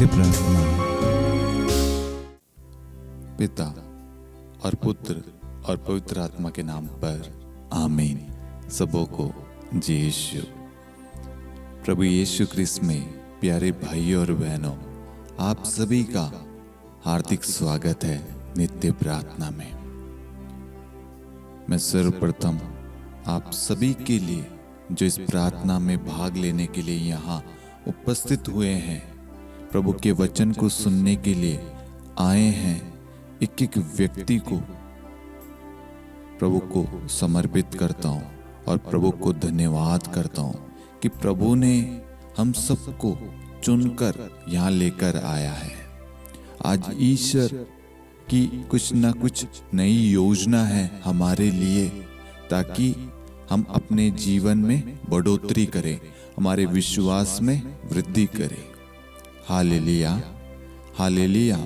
नित्य प्रार्थना। पिता और पुत्र और पवित्र आत्मा के नाम पर आमीन। सबों को जय यीशु। प्रभु यीशु क्रिस्त में प्यारे भाइयों और बहनों, आप सभी का हार्दिक स्वागत है नित्य प्रार्थना में। मैं सर्वप्रथम आप सभी के लिए जो इस प्रार्थना में भाग लेने के लिए यहाँ उपस्थित हुए हैं, प्रभु के वचन को सुनने के लिए आए हैं, एक एक व्यक्ति को प्रभु को समर्पित करता हूँ और प्रभु को धन्यवाद करता हूँ कि प्रभु ने हम सबको चुनकर यहाँ लेकर आया है। आज ईश्वर की कुछ ना कुछ नई योजना है हमारे लिए, ताकि हम अपने जीवन में बढ़ोतरी करें, हमारे विश्वास में वृद्धि करें। Hallelujah, hallelujah.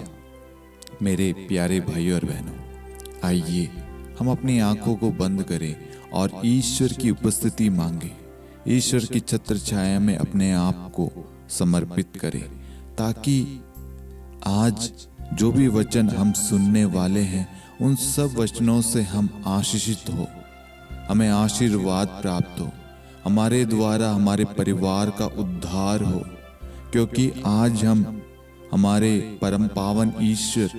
मेरे प्यारे भाइयों और बहनों, आइए हम अपनी आंखों को बंद करें और ईश्वर की उपस्थिति मांगे, ईश्वर की छत्र छाया में अपने आप को समर्पित करें, ताकि आज जो भी वचन हम सुनने वाले हैं उन सब वचनों से हम आशीषित हो, हमें आशीर्वाद प्राप्त हो, हमारे द्वारा हमारे परिवार का उद्धार हो। क्योंकि आज हम हमारे परम पावन ईश्वर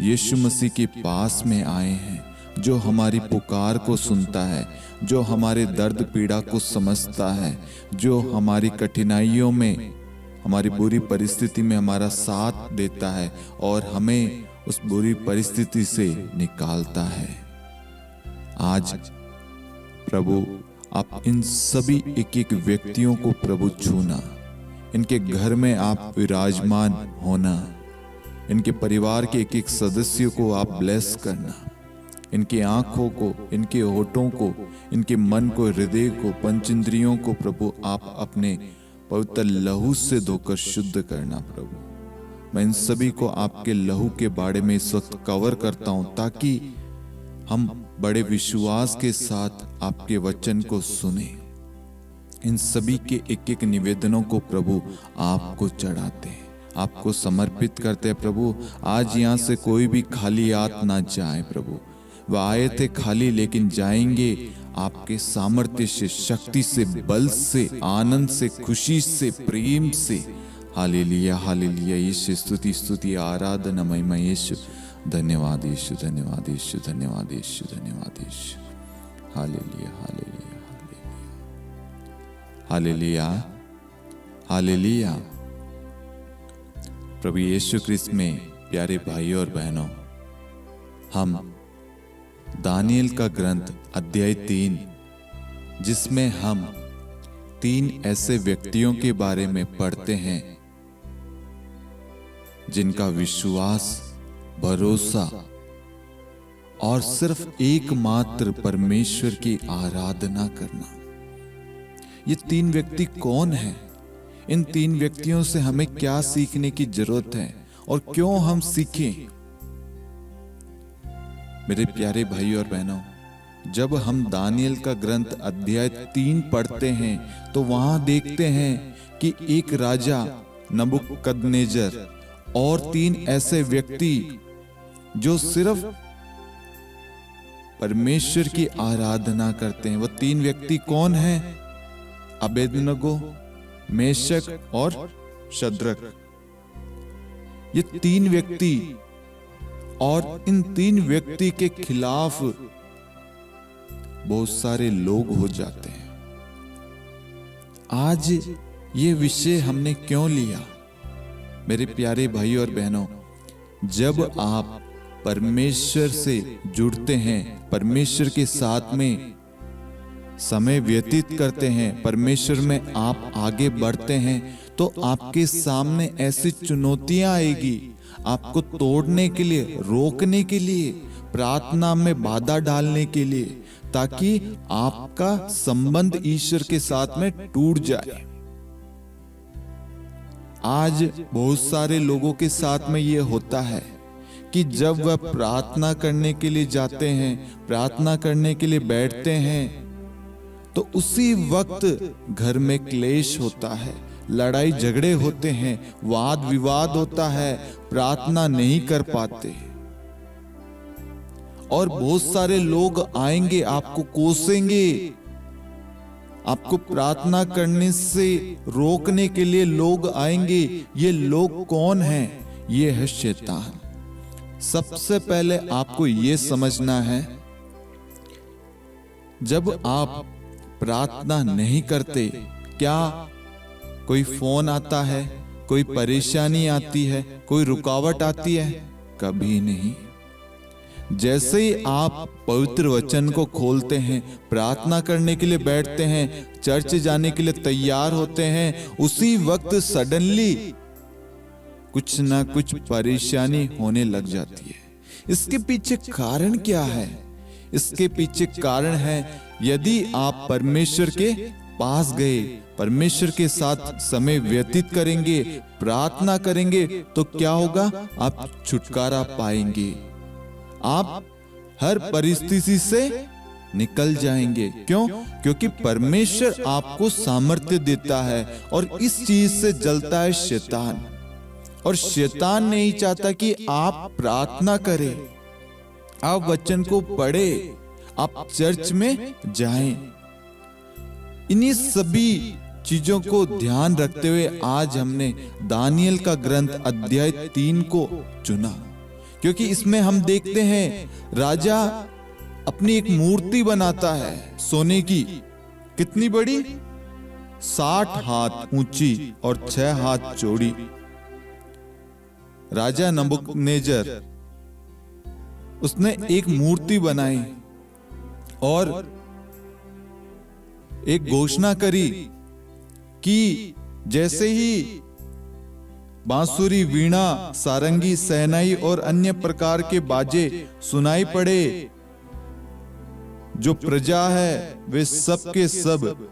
यीशु मसीह के पास में आए हैं, जो हमारी पुकार को सुनता है, जो हमारे दर्द पीड़ा को समझता है, जो हमारी कठिनाइयों में, हमारी बुरी परिस्थिति में हमारा साथ देता है और हमें उस बुरी परिस्थिति से निकालता है। आज प्रभु आप इन सभी एक एक व्यक्तियों को प्रभु छूना, इनके घर में आप विराजमान होना, इनके परिवार के एक एक सदस्यों को आप ब्लेस करना, इनकी आंखों को, इनके होठों को, इनके मन को, हृदय को, पंचेंद्रियों को प्रभु आप अपने पवित्र लहू से धोकर शुद्ध करना। प्रभु मैं इन सभी को आपके लहू के बारे में इस वक्त कवर करता हूं, ताकि हम बड़े विश्वास के साथ आपके वचन को सुने। इन सभी के एक एक निवेदनों को प्रभु आपको चढ़ाते हैं, आपको समर्पित करते हैं। प्रभु आज यहाँ से कोई भी खाली हाथ ना जाए। प्रभु वह आए थे खाली, लेकिन जाएंगे आपके सामर्थ्य से, शक्ति से, बल से, आनंद से, खुशी से, प्रेम से। Hallelujah, hallelujah. यीशु स्तुति, स्तुति, आराधना, महिमा यीशु। धन्यवाद यीशु, धन्यवाद यीशु, धन्यवाद यीशु, धन्यवाद Yeshu. Hallelujah, hallelujah, hallelujah, hallelujah. प्रभु यीशु क्रिस्त में प्यारे भाइयों और बहनों, हम दानिएल का ग्रंथ अध्याय 3, जिसमें हम 3 ऐसे व्यक्तियों के बारे में पढ़ते हैं जिनका विश्वास, भरोसा और सिर्फ एकमात्र परमेश्वर की आराधना करना। ये 3 व्यक्ति कौन हैं? इन 3 व्यक्तियों से हमें क्या सीखने की जरूरत है और क्यों हम सीखें? मेरे प्यारे भाइयों और बहनों, जब हम दानिएल का ग्रंथ अध्याय 3 पढ़ते हैं तो वहां देखते हैं कि एक राजा नबूकदनेस्सर और 3 ऐसे व्यक्ति जो सिर्फ परमेश्वर की आराधना करते हैं। वो 3 व्यक्ति कौन हैं? अबेदनगो, मेशक और शद्रक। ये 3 व्यक्ति, और इन 3 व्यक्ति के खिलाफ बहुत सारे लोग हो जाते हैं। आज ये विषय हमने क्यों लिया? मेरे प्यारे भाइयों और बहनों, जब आप परमेश्वर से जुड़ते हैं, परमेश्वर के साथ में समय व्यतीत करते हैं, परमेश्वर में आप आगे बढ़ते हैं, तो आपके सामने ऐसी चुनौतियां आएगी आपको तोड़ने के लिए, रोकने के लिए, प्रार्थना में बाधा डालने के लिए, ताकि आपका संबंध ईश्वर के साथ में टूट जाए। आज बहुत सारे लोगों के साथ में ये होता है कि जब वह प्रार्थना करने के लिए जाते हैं, प्रार्थना करने के लिए बैठते हैं, तो उसी वक्त घर में क्लेश होता है, लड़ाई झगड़े होते हैं, वाद विवाद होता है, प्रार्थना नहीं कर पाते। और बहुत सारे लोग आएंगे, आपको कोसेंगे, आपको प्रार्थना करने से रोकने के लिए लोग आएंगे। ये लोग कौन हैं? ये है शैतान। सबसे पहले आपको ये समझना है, जब आप प्रार्थना नहीं करते, क्या कोई फोन आता है, कोई परेशानी आती है, कोई रुकावट आती है? कभी नहीं। जैसे ही आप पवित्र वचन को खोलते हैं, प्रार्थना करने के लिए बैठते हैं, चर्च जाने के लिए तैयार होते हैं, उसी वक्त सडनली कुछ ना कुछ परेशानी होने लग जाती है। इसके पीछे कारण क्या है? इसके पीछे कारण है, यदि आप परमेश्वर के पास गए, परमेश्वर के साथ समय व्यतीत करेंगे, प्रार्थना करेंगे, तो क्या होगा? आप छुटकारा पाएंगे, आप हर परिस्थिति से निकल जाएंगे। क्यों? क्योंकि परमेश्वर आपको सामर्थ्य देता है, और इस चीज से जलता है शैतान। और शैतान नहीं चाहता कि आप प्रार्थना करें, आप वचन को पढ़े, आप चर्च में जाएं। इन्हीं सभी चीजों को ध्यान रखते हुए आज हमने दानियल का ग्रंथ अध्याय 3 को चुना, क्योंकि इसमें हम देखते हैं राजा अपनी एक मूर्ति बनाता है सोने की। कितनी बड़ी? 60 हाथ ऊंची और 6 हाथ चौड़ी। राजा नबूकदनेस्सर उसने एक मूर्ति बनाई और एक घोषणा करी कि जैसे ही बांसुरी, वीणा, सारंगी, सहनाई और अन्य प्रकार के बाजे सुनाई पड़े, जो प्रजा है वे सब के सब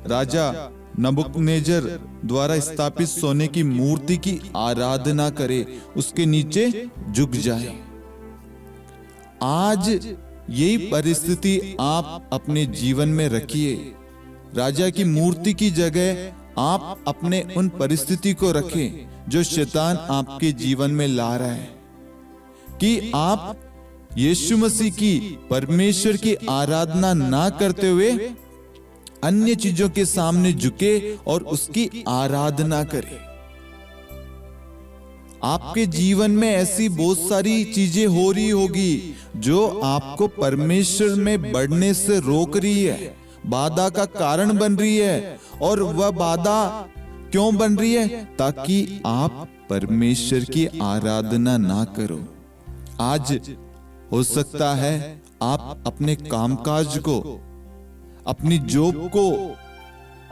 राजा नबूकदनेस्सर द्वारा स्थापित सोने की मूर्ति की आराधना करे, उसके नीचे झुक जाए। आज यही परिस्थिति आप अपने जीवन में रखिए। राजा की मूर्ति की जगह आप अपने उन परिस्थिति को रखें जो शैतान आपके जीवन में ला रहा है, कि आप यीशु मसीह की, परमेश्वर की आराधना ना करते हुए अन्य चीजों के सामने झुके और उसकी आराधना करें। आपके जीवन में ऐसी बहुत सारी चीजें हो रही होगी जो आपको परमेश्वर में बढ़ने से रोक रही है, बाधा का कारण बन रही है। और वह बाधा क्यों बन रही है? ताकि आप परमेश्वर की आराधना ना करो। आज हो सकता है आप अपने कामकाज को, अपनी जॉब को,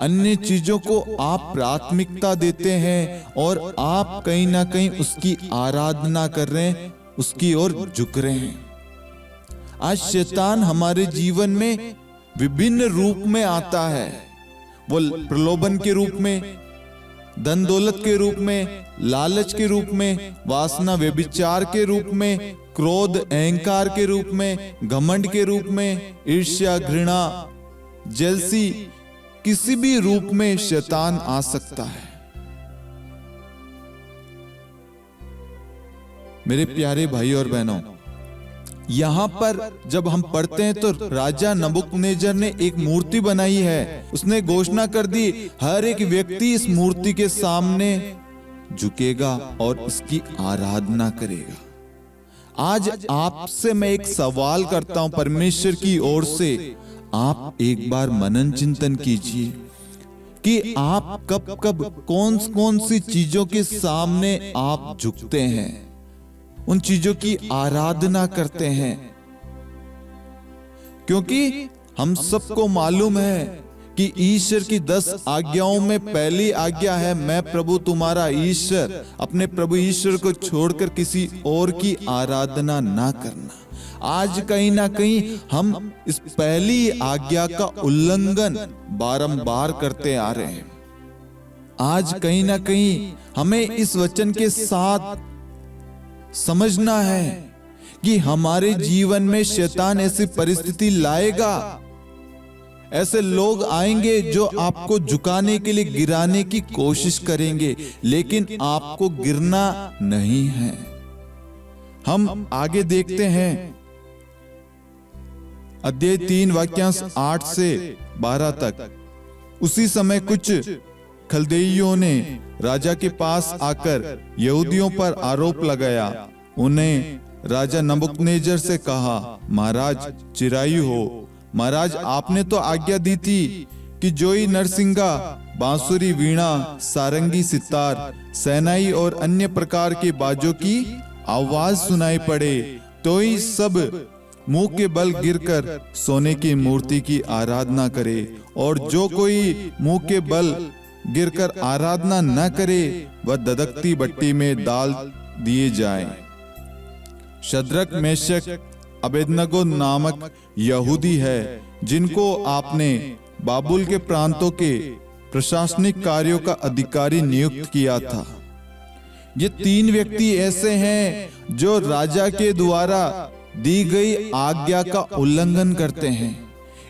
अन्य चीजों को आप प्राथमिकता देते हैं और आप कहीं ना कहीं उसकी आराधना कर रहे हैं, उसकी ओर झुक रहे हैं। आज शैतान हमारे जीवन में विभिन्न रूप में आता है। वो प्रलोभन के रूप में, धन दौलत के रूप में, लालच के रूप में, वासना व्यभिचार के रूप में, क्रोध अहंकार के रूप में, घमंड के रूप में, ईर्ष्या, घृणा, जेलसी, किसी भी रूप में शैतान आ सकता है। मेरे प्यारे भाई और बहनों, यहां पर जब हम पढ़ते हैं तो राजा नबूकदनेस्सर ने एक मूर्ति बनाई है। उसने घोषणा कर दी, हर एक व्यक्ति इस मूर्ति के सामने झुकेगा और इसकी आराधना करेगा। आज आपसे मैं एक सवाल करता हूं परमेश्वर की ओर से, आप एक बार मनन चिंतन कीजिए कि आप कब कब कौन कौन सी चीजों के सामने आप झुकते हैं, उन चीजों की आराधना करते हैं। क्योंकि हम सबको मालूम है कि ईश्वर की 10 आज्ञाओं में पहली आज्ञा है, मैं प्रभु तुम्हारा ईश्वर, अपने प्रभु ईश्वर को छोड़कर किसी और की आराधना ना करना। आज कहीं ना कहीं हम इस पहली आज्ञा का उल्लंघन बारंबार करते आ रहे हैं। आज कहीं ना कहीं हमें इस वचन के साथ समझना है कि हमारे जीवन में शैतान ऐसी परिस्थिति लाएगा ऐसे लोग आएंगे जो आपको झुकाने के लिए गिराने की कोशिश करेंगे, लेकिन आपको गिरना नहीं है। हम आगे देखते हैं अध्याय 3 वाक्यांश 8 से 12 तक। उसी समय कुछ खलदेइयों ने राजा के पास आकर यहूदियों पर आरोप लगाया। उन्हें राजा नबूकदनेस्सर से कहा, महाराज चिरायु हो। महाराज, आपने तो आज्ञा दी थी कि जोई नरसिंगा, बांसुरी, वीणा, सारंगी, सितार, सैनाई और अन्य प्रकार के बाजों की आवाज सुनाई पड़े तो ही सब मुंह के बल गिरकर सोने की मूर्ति की आराधना करे, और जो कोई मुंह के बल गिरकर आराधना न करे वह ददकती भट्टी में डाल दिए जाए। शद्रक, मेशक, अबेदनगो नामक यहूदी है, जिनको आपने बाबुल के प्रांतों के प्रशासनिक कार्यों का अधिकारी नियुक्त किया था। ये 3 व्यक्ति ऐसे हैं जो राजा के द्वारा दी गई आज्ञा का उल्लंघन करते हैं।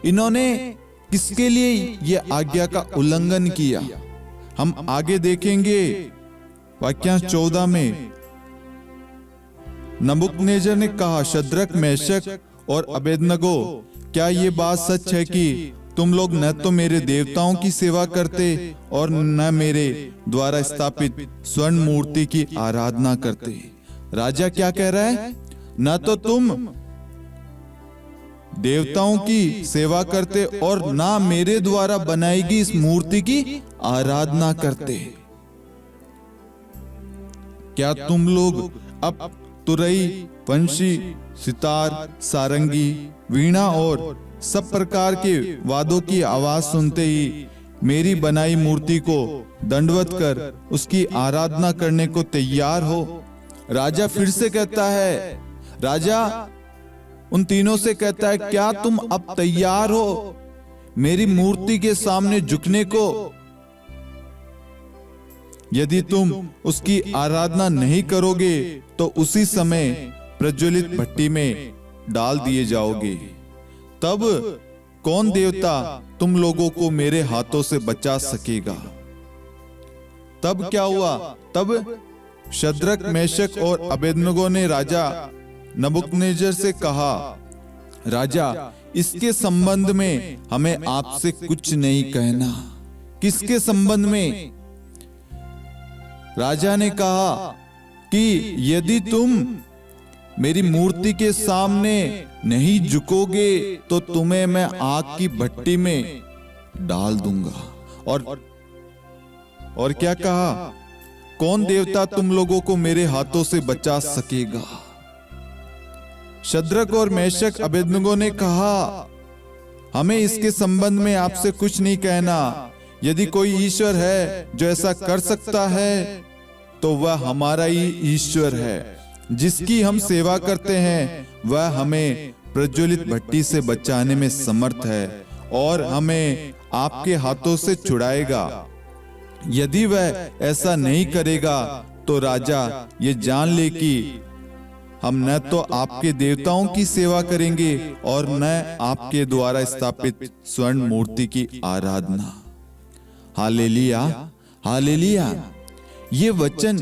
इन्होंने किसके लिए ये आज्ञा का उल्लंघन किया, हम आगे देखेंगे। वाक्यांश 14 में नबूकदनेस्सर ने कहा, शद्रक, मेशक और अबेदनगो, क्या ये बात सच है कि तुम लोग न तो मेरे देवताओं की सेवा करते और न मेरे द्वारा स्थापित स्वर्ण मूर्ति की आराधना करते? राजा क्या कह रहा है? न तो तुम देवताओं की सेवा करते और ना मेरे द्वारा बनाई गई इस मूर्ति की आराधना करते। क्या तुम लोग अब तुरई, वंशी, सितार, सारंगी, वीणा और सब प्रकार के वाद्यों की आवाज सुनते ही मेरी बनाई मूर्ति को दंडवत कर उसकी आराधना करने को तैयार हो? राजा फिर से कहता है, राजा उन तीनों से कहता है, क्या तुम अब तैयार हो मेरी मूर्ति के सामने झुकने को? यदि तुम उसकी आराधना नहीं करोगे तो उसी समय प्रज्वलित भट्टी में डाल दिए जाओगे। तब कौन देवता तुम लोगों को मेरे हाथों से बचा सकेगा? तब क्या हुआ? तब शद्रक, मेशक और अबेदनगो ने राजा नबूकदनेस्सर से कहा, राजा, इसके संबंध में हमें आपसे कुछ नहीं कहना। किसके संबंध में? राजा ने कहा कि यदि तुम मेरी मूर्ति के सामने नहीं झुकोगे तो तुम्हें मैं आग की भट्टी में डाल दूंगा। और क्या कहा? कौन देवता तुम लोगों को मेरे हाथों से बचा सकेगा? शद्रक और मेशक, अबेदनगो ने कहा, हमें इसके संबंध में आपसे कुछ नहीं कहना। यदि कोई ईश्वर है जो ऐसा कर सकता है तो वह हमारा ही ईश्वर है, जिसकी हम सेवा करते हैं। वह हमें प्रज्वलित भट्टी से बचाने में समर्थ है और हमें आपके हाथों से छुड़ाएगा। यदि वह ऐसा नहीं करेगा तो राजा ये जान ले कि हम न तो आपके देवताओं की सेवा करेंगे और न आपके द्वारा स्थापित स्वर्ण मूर्ति की आराधना। Hallelujah, hallelujah. ये वचन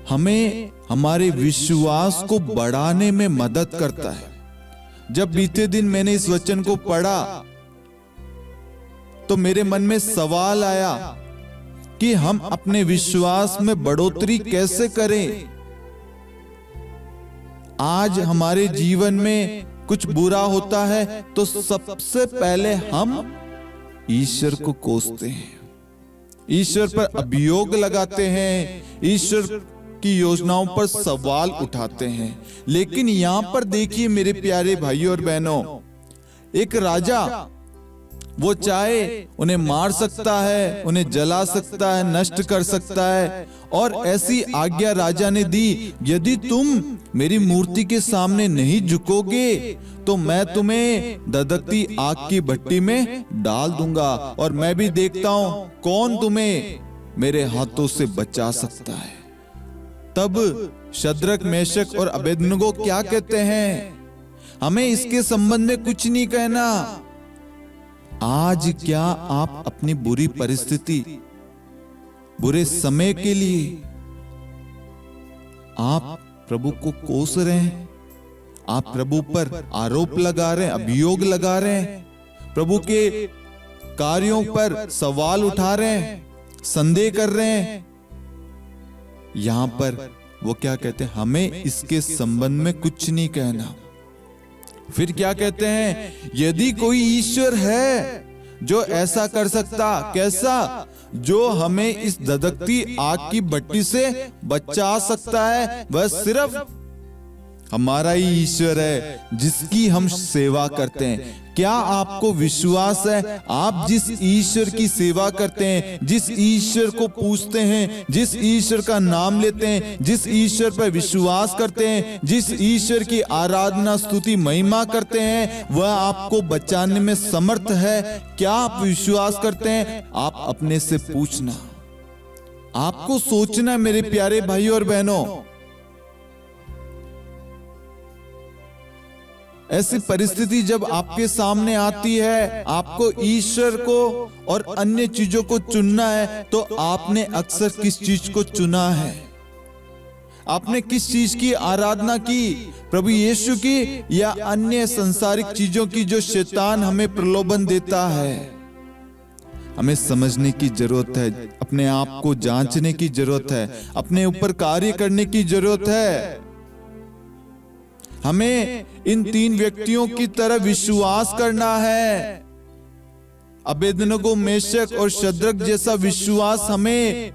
हमें हमारे विश्वास को बढ़ाने में मदद करता है। जब बीते दिन मैंने इस वचन को पढ़ा तो मेरे मन में सवाल आया कि हम अपने विश्वास में बढ़ोतरी कैसे करें। आज हमारे जीवन में कुछ बुरा होता है तो सबसे पहले हम ईश्वर को कोसते हैं, ईश्वर पर अभियोग लगाते हैं, ईश्वर की योजनाओं पर सवाल उठाते हैं। लेकिन यहां पर देखिए मेरे प्यारे भाइयों और बहनों, एक राजा वो चाहे उन्हें मार सकता है, उन्हें जला सकता है, नष्ट कर सकता है, और ऐसी आज्ञा राजा ने दी, यदि तुम मेरी मूर्ति के सामने नहीं झुकोगे तो मैं तुम्हें ददकती आग की भट्टी में डाल दूंगा और मैं भी देखता हूं कौन तुम्हें मेरे हाथों से बचा सकता है। तब शद्रक, मेशक और अबेदनगो क्या कहते हैं? हमें इसके संबंध में कुछ नहीं कहना। आज क्या आप अपनी बुरी परिस्थिति, बुरे समय के लिए आप प्रभु को कोस रहे हैं? आप प्रभु पर आरोप लगा रहे हैं, अभियोग लगा रहे हैं, प्रभु के कार्यों पर सवाल उठा रहे हैं, संदेह कर रहे हैं? यहां पर वो क्या कहते हैं? हमें इसके संबंध में कुछ नहीं कहना। फिर क्या कहते हैं? यदि कोई ईश्वर है जो ऐसा कर सकता, कैसा? जो हमें इस धधकती आग की भट्टी से बचा सकता है, वह सिर्फ हमारा ही ईश्वर है जिसकी हम सेवा करते हैं। क्या आपको विश्वास है? आप जिस ईश्वर की सेवा करते हैं, जिस ईश्वर को पूछते हैं, जिस ईश्वर का नाम लेते हैं, जिस ईश्वर पर विश्वास करते हैं, जिस ईश्वर की आराधना, स्तुति, महिमा करते हैं, वह आपको बचाने में समर्थ है। क्या आप विश्वास करते हैं? आप अपने से पूछना, आपको सोचना मेरे प्यारे भाइयों और बहनों। ऐसी परिस्थिति जब आपके सामने आती है, आपको ईश्वर को और अन्य चीजों को चुनना है, तो आपने अक्सर किस चीज को चुना है? आपने किस चीज की आराधना की? प्रभु यीशु की या अन्य संसारिक चीजों की जो शैतान हमें प्रलोभन देता है? हमें समझने की जरूरत है, अपने आप को जांचने की जरूरत है, अपने ऊपर कार्य करने की जरूरत है। हमें इन तीन व्यक्तियों की तरह विश्वास करना है। अबेदनगो, मेशक और शद्रक जैसा विश्वास हमें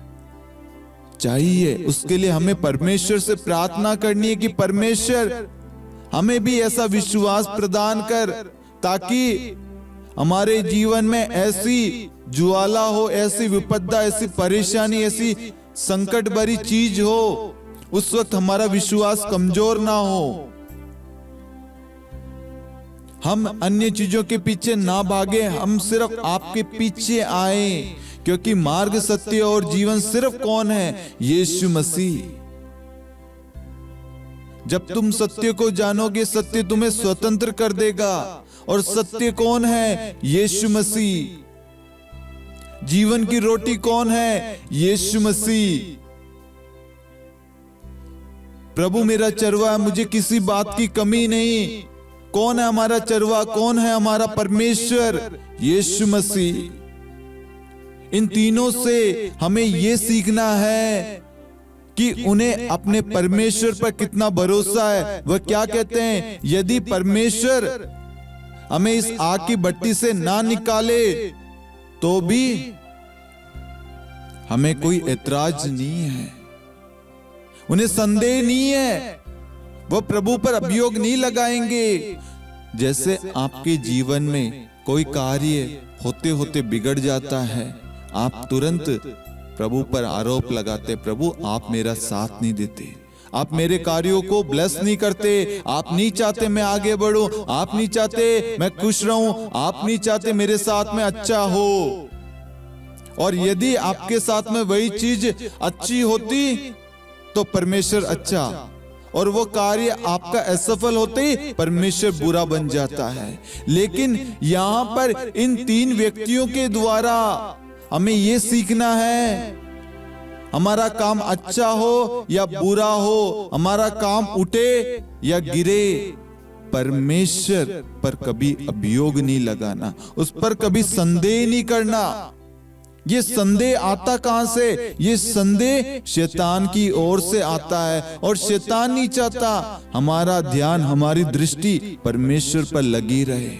चाहिए। उसके लिए हमें परमेश्वर से प्रार्थना करनी है कि परमेश्वर हमें भी ऐसा विश्वास प्रदान कर, ताकि हमारे जीवन में ऐसी ज्वाला हो, ऐसी विपदा, ऐसी परेशानी, ऐसी संकट भरी चीज हो, उस वक्त हमारा विश्वास कमजोर ना हो। हम अन्य चीजों के पीछे ना भागे, हम सिर्फ आपके पीछे आए, क्योंकि मार्ग, सत्य और जीवन सिर्फ कौन है? यीशु मसीह। जब तुम सत्य को जानोगे, सत्य तुम्हें स्वतंत्र कर देगा। और सत्य कौन है? यीशु मसीह। जीवन की रोटी कौन है? यीशु मसीह। प्रभु मेरा चरवा है, मुझे किसी बात की कमी नहीं। कौन है हमारा चरवा? कौन है हमारा परमेश्वर? यीशु मसीह। इन तीनों से हमें यह सीखना है कि उन्हें अपने परमेश्वर पर कितना भरोसा है। वह क्या कहते हैं? यदि परमेश्वर हमें इस आग की भट्टी से ना निकाले तो भी हमें कोई ऐतराज नहीं है, उन्हें संदेह नहीं है, वह प्रभु पर अभियोग नहीं लगाएंगे। जैसे आपके जीवन में कोई कार्य होते होते बिगड़ जाता है, आप तुरंत प्रभु पर आरोप लगाते, प्रभु आप मेरा साथ नहीं देते, आप मेरे कार्यों को ब्लेस नहीं करते, आप नहीं चाहते मैं आगे बढ़ूं, आप नहीं चाहते मैं खुश रहूं, आप नहीं चाहते मेरे साथ में अच्छा हो। और यदि आपके साथ में वही चीज अच्छी होती तो परमेश्वर अच्छा, और वो कार्य आपका असफल होते ही परमेश्वर बुरा बन जाता है। लेकिन यहां पर इन तीन व्यक्तियों के द्वारा हमें यह सीखना है, हमारा काम अच्छा हो या बुरा हो, हमारा काम उठे या गिरे, परमेश्वर पर कभी अभियोग नहीं लगाना, उस पर कभी संदेह नहीं करना। ये संदेह आता कहां से? ये संदेह शैतान की ओर से आता है, और शैतान नहीं चाहता हमारा ध्यान, हमारी दृष्टि परमेश्वर पर लगी रहे।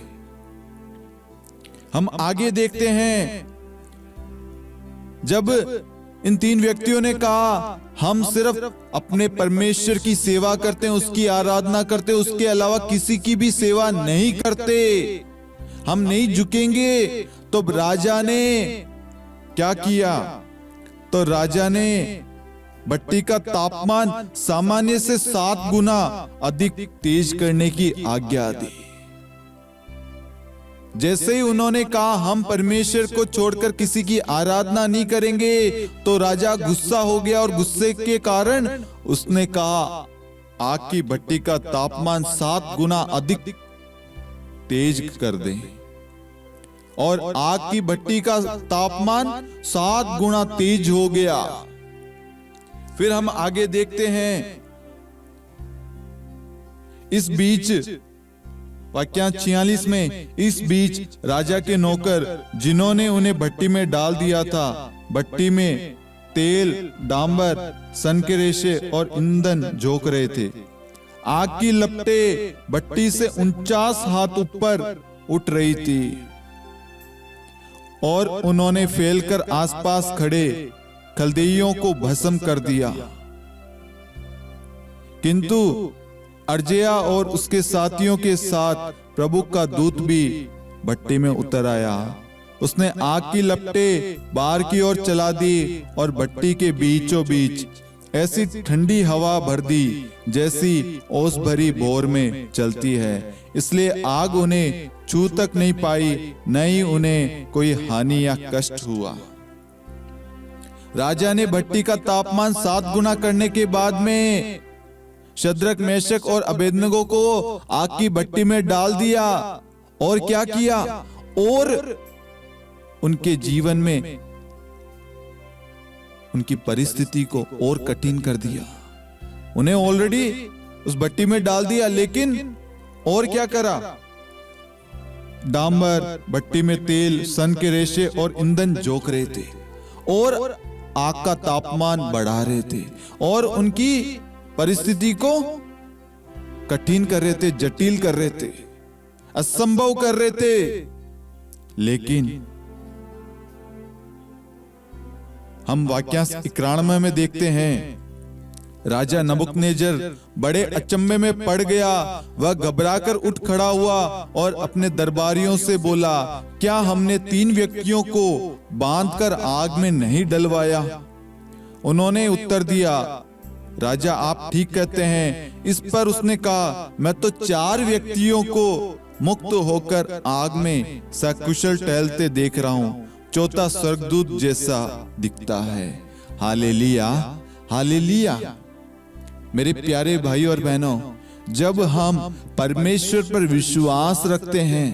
हम आगे देखते हैं, जब इन तीन व्यक्तियों ने कहा हम सिर्फ अपने परमेश्वर की सेवा करते हैं, उसकी आराधना करते हैं, उसके अलावा किसी की भी सेवा नहीं करते, हम नहीं झुकेंगे, तो राजा ने क्या किया? तो राजा ने भट्टी का तापमान सामान्य से 7 गुना अधिक तेज करने की आज्ञा दी। जैसे ही उन्होंने कहा हम परमेश्वर को छोड़कर किसी की आराधना नहीं करेंगे, तो राजा गुस्सा हो गया, और गुस्से के कारण उसने कहा आग की भट्टी का तापमान 7 गुना अधिक तेज कर दें। और आग की भट्टी का तापमान 7 गुना तेज हो गया। फिर हम आगे देखते हैं, इस बीच वाक्यांश 46 में, इस बीच राजा के नौकर जिन्होंने उन्हें भट्टी में डाल दिया था, भट्टी में तेल, डांबर, सन के रेशे और ईंधन झोंक रहे थे। आग की लपटें भट्टी से 49 हाथ ऊपर उठ रही थी और उन्होंने फैलकर आसपास खड़े खलदेइयों को भस्म कर दिया। किंतु अर्जया और उसके साथियों के साथ प्रभु का दूत भी भट्टी में उतर आया। उसने आग की लपटें बाहर की ओर चला दी और भट्टी के बीचों बीच ऐसी ठंडी हवा भर दी जैसी ओस भरी भोर में चलती है। इसलिए आग उन्हें छू तक नहीं पाई, न ही उन्हें कोई हानि या कष्ट हुआ। राजा ने भट्टी का तापमान 7 गुना करने के बाद में शद्रक, मेशक और अबेदनगो को आग की भट्टी में डाल दिया। और क्या किया? और उनके जीवन में उनकी परिस्थिति को और कठिन कर दिया। उन्हें ऑलरेडी उस भट्टी में डाल दिया, लेकिन और क्या करा? डांबर, भट्टी में तेल, सन के रेशे और ईंधन झोंक रहे थे और आग का तापमान बढ़ा रहे थे और उनकी परिस्थिति को कठिन कर रहे थे, जटिल कर रहे थे, असंभव कर रहे थे। लेकिन हम वाक्यांश 91 में देखते हैं, राजा नबूकदनेस्सर बड़े अचंभे में पड़ गया। वह घबराकर उठ खड़ा हुआ और अपने दरबारियों से बोला, क्या हमने 3 व्यक्तियों को बांधकर आग में नहीं डलवाया? उन्होंने उत्तर दिया, राजा आप ठीक कहते हैं। इस पर उसने कहा, मैं तो 4 व्यक्तियों को मुक्त होकर आग में सकुशल टहलते देख रहा हूँ। चौथा स्वर्गदूत जैसा दिखता है। Hallelujah, hallelujah. मेरे प्यारे भाई और बहनों, जब हम परमेश्वर पर विश्वास रखते हैं,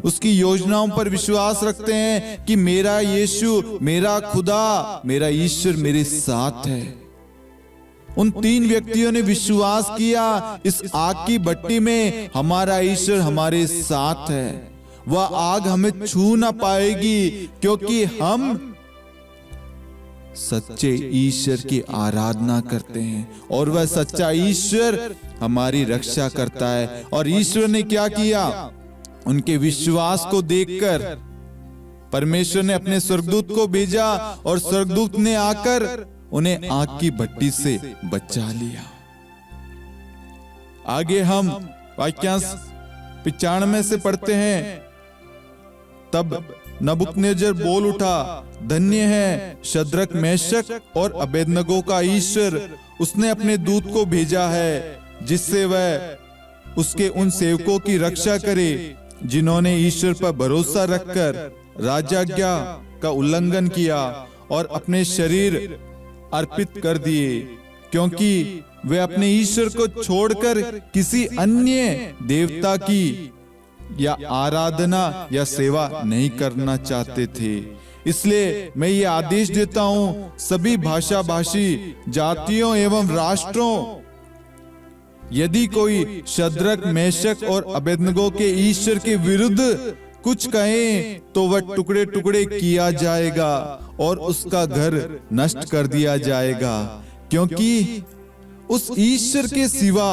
उसकी योजनाओं पर विश्वास रखते हैं कि मेरा यीशु, मेरा खुदा, मेरा ईश्वर मेरे साथ है। उन 3 व्यक्तियों ने विश्वास किया, इस आग की भट्टी में हमारा ईश्वर हमारे साथ है। वह आग हमें छू ना पाएगी, क्योंकि हम सच्चे ईश्वर की आराधना करते हैं और वह सच्चा ईश्वर हमारी रक्षा करता है। और ईश्वर ने क्या किया? उनके विश्वास को देखकर परमेश्वर ने अपने स्वर्गदूत को भेजा और स्वर्गदूत ने आकर उन्हें आग की भट्टी से बचा लिया। आगे हम वाक्यांश 95 से पढ़ते हैं, तब नबूकदनेस्सर बोल उठा, धन्य है शद्रक, मेशक और अबेदनगो का ईश्वर। उसने अपने दूत को भेजा है जिससे वह उसके उन सेवकों की रक्षा करे जिन्होंने ईश्वर पर भरोसा रखकर राजाज्ञा का उल्लंघन किया और अपने शरीर अर्पित कर दिए, क्योंकि वे अपने ईश्वर को छोड़कर किसी अन्य देवता की या आराधना या सेवा नहीं करना चाहते थे। इसलिए मैं ये आदेश देता हूं, सभी भाषा भाषी जातियों एवं राष्ट्रों, यदि कोई शद्रक, मेशक और अबेदनगो के ईश्वर के विरुद्ध कुछ कहे तो वह टुकड़े टुकड़े किया जाएगा और उसका घर नष्ट कर दिया जाएगा, क्योंकि उस ईश्वर के सिवा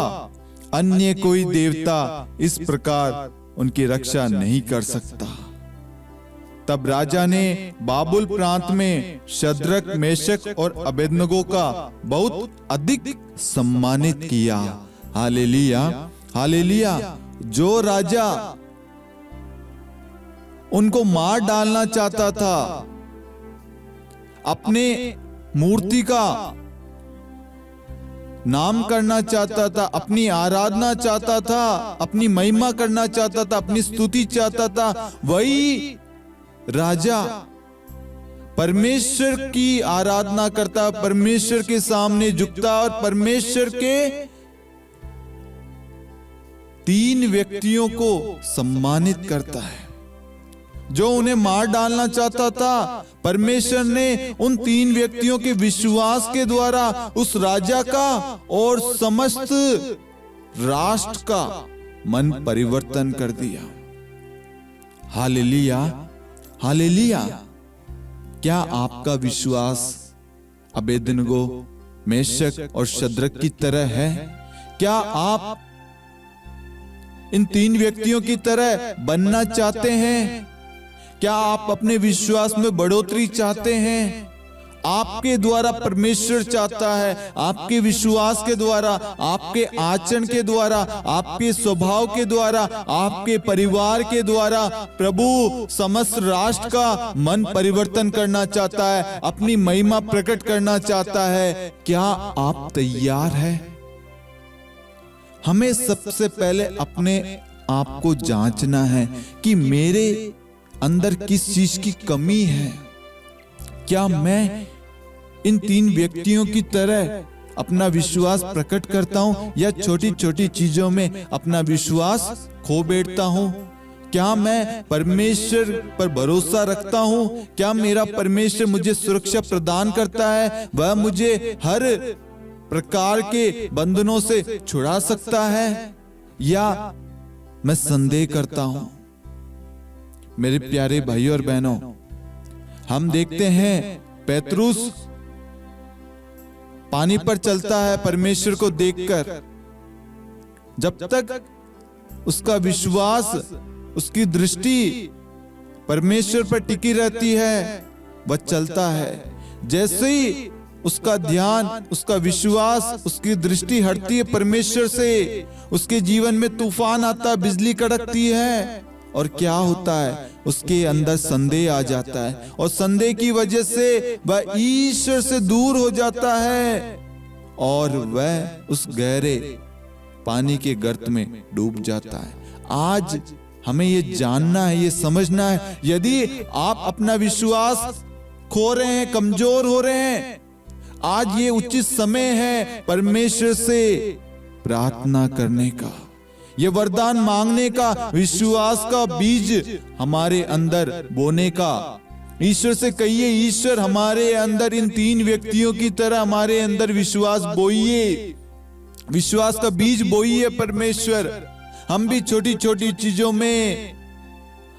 अन्य कोई देवता इस प्रकार उनकी रक्षा नहीं कर सकता। तब राजा ने बाबुल प्रांत में शद्रक, मेशक और अबेदनगो का बहुत अधिक सम्मानित किया। Hallelujah, hallelujah. जो राजा उनको मार डालना चाहता था, अपने मूर्ति का नाम करना चाहता था, अपनी आराधना चाहता था, अपनी महिमा करना चाहता था, अपनी स्तुति चाहता था, वही राजा परमेश्वर की आराधना करता, परमेश्वर के सामने झुकता और परमेश्वर के 3 व्यक्तियों को सम्मानित करता है। जो उन्हें मार डालना चाहता था, परमेश्वर ने उन 3 व्यक्तियों के विश्वास के द्वारा उस राजा का और समस्त राष्ट्र का मन परिवर्तन कर दिया। Hallelujah, hallelujah. क्या आपका विश्वास अबेदनगो, मेशक और शद्रक की तरह है? क्या आप इन 3 व्यक्तियों की तरह बनना चाहते हैं? क्या आप अपने विश्वास में बढ़ोतरी चाहते हैं? आपके द्वारा परमेश्वर चाहता है, आपके विश्वास के द्वारा, आपके आचरण के द्वारा, आपके स्वभाव के द्वारा, आपके परिवार के द्वारा प्रभु समस्त राष्ट्र का मन परिवर्तन करना चाहता है, अपनी महिमा प्रकट करना चाहता है। क्या आप तैयार हैं? हमें सबसे पहले अपने आप को जांचना है कि मेरे अंदर किस चीज की कमी है। क्या मैं इन 3 व्यक्तियों की तरह अपना विश्वास प्रकट करता हूं, या छोटी छोटी चीजों में अपना विश्वास खो बैठता हूं? क्या मैं परमेश्वर पर भरोसा रखता हूं? क्या मेरा परमेश्वर मुझे सुरक्षा प्रदान करता है? वह मुझे हर प्रकार के बंधनों से छुड़ा सकता है, या मैं संदेह करता हूं? मेरे प्यारे भाइयों और बहनों, हम देखते हैं पेतरुस पानी पर चलता है परमेश्वर को देखकर। जब तक उसका विश्वास, उसकी दृष्टि परमेश्वर पर टिकी रहती है, वह चलता है। जैसे ही उसका ध्यान, उसका विश्वास, उसकी दृष्टि हटती है परमेश्वर से, उसके जीवन में तूफान आता, बिजली कड़कती है, और क्या होता है? उसके अंदर संदेह आ जाता है, और संदेह की वजह से वह ईश्वर से दूर हो जाता है, और वह उस गहरे पानी के गर्त में डूब जाता है। आज हमें ये जानना है, ये समझना है, यदि आप अपना विश्वास खो रहे हैं, कमजोर हो रहे हैं, आज ये उचित समय है परमेश्वर से प्रार्थना करने का, ये वरदान मांगने का, विश्वास का बीज हमारे अंदर बोने का। ईश्वर से कहिए, ईश्वर हमारे अंदर इन 3 व्यक्तियों की तरह हमारे अंदर विश्वास बोइए, विश्वास का बीज बोइए परमेश्वर। हम भी छोटी छोटी चीजों में